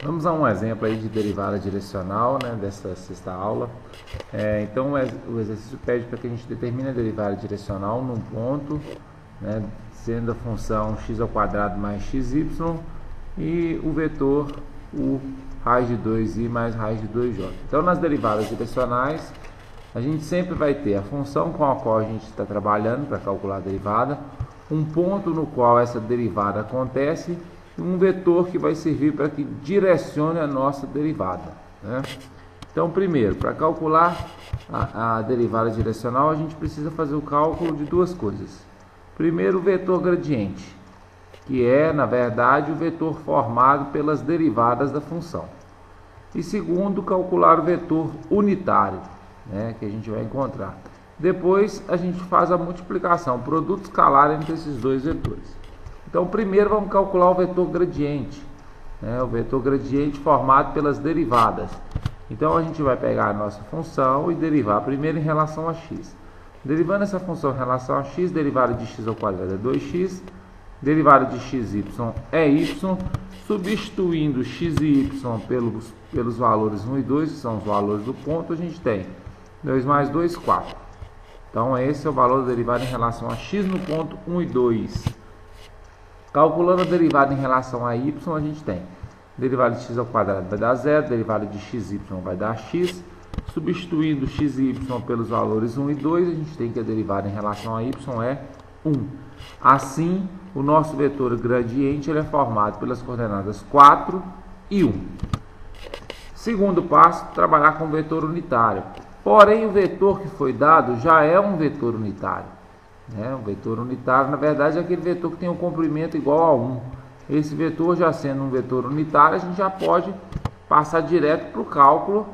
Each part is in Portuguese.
Vamos a um exemplo aí de derivada direcional, né, dessa sexta aula. Então o exercício pede para que a gente determine a derivada direcional num ponto, né, sendo a função x² mais xy e o vetor u raiz de 2i mais raiz de 2j. Então nas derivadas direcionais a gente sempre vai ter a função com a qual a gente está trabalhando para calcular a derivada, um ponto no qual essa derivada acontece e um vetor que vai servir para que direcione a nossa derivada, né? Então, primeiro, para calcular a derivada direcional, a gente precisa fazer o cálculo de duas coisas. Primeiro, o vetor gradiente, que é, na verdade, o vetor formado pelas derivadas da função. E segundo, calcular o vetor unitário, né, que a gente vai encontrar. Depois, a gente faz a multiplicação, produto escalar entre esses dois vetores. Então, primeiro vamos calcular o vetor gradiente, né? O vetor gradiente formado pelas derivadas. Então, a gente vai pegar a nossa função e derivar primeiro em relação a x. Derivando essa função em relação a x, derivada de x² é 2x, derivada de xy é y, substituindo x e y pelos valores 1 e 2, que são os valores do ponto, a gente tem 2 mais 2, 4. Então, esse é o valor da derivada em relação a x no ponto 1 e 2. Calculando a derivada em relação a y, a gente tem derivada de x² vai dar 0, derivada de xy vai dar x, substituindo x e y pelos valores 1 e 2, a gente tem que a derivada em relação a y é 1. Assim, o nosso vetor gradiente ele é formado pelas coordenadas 4 e 1. Segundo passo, trabalhar com o vetor unitário. Porém, o vetor que foi dado já é um vetor unitário. O vetor unitário, na verdade, é aquele vetor que tem um comprimento igual a 1. Esse vetor, já sendo um vetor unitário, a gente já pode passar direto para o cálculo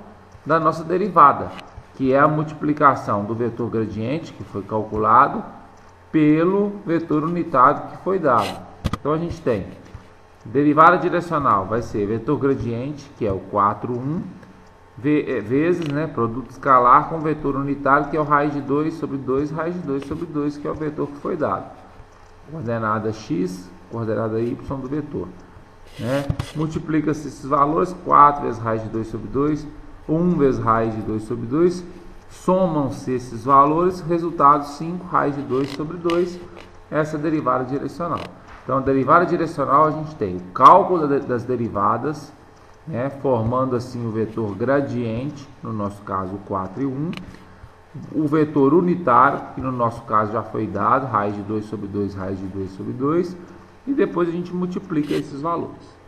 da nossa derivada, que é a multiplicação do vetor gradiente, que foi calculado, pelo vetor unitário que foi dado. Então, a gente tem derivada direcional, vai ser vetor gradiente, que é o 4, 1, vezes, né, produto escalar com vetor unitário, que é o raiz de 2 sobre 2, raiz de 2 sobre 2, que é o vetor que foi dado. Coordenada x, coordenada y do vetor, né? Multiplica-se esses valores, 4 vezes raiz de 2 sobre 2, 1 vezes raiz de 2 sobre 2, somam-se esses valores, resultado 5 raiz de 2 sobre 2, essa é a derivada direcional. Então, a derivada direcional a gente tem o cálculo das derivadas, né, formando assim o vetor gradiente, no nosso caso 4 e 1, o vetor unitário, que no nosso caso já foi dado, raiz de 2 sobre 2, raiz de 2 sobre 2, e depois a gente multiplica esses valores.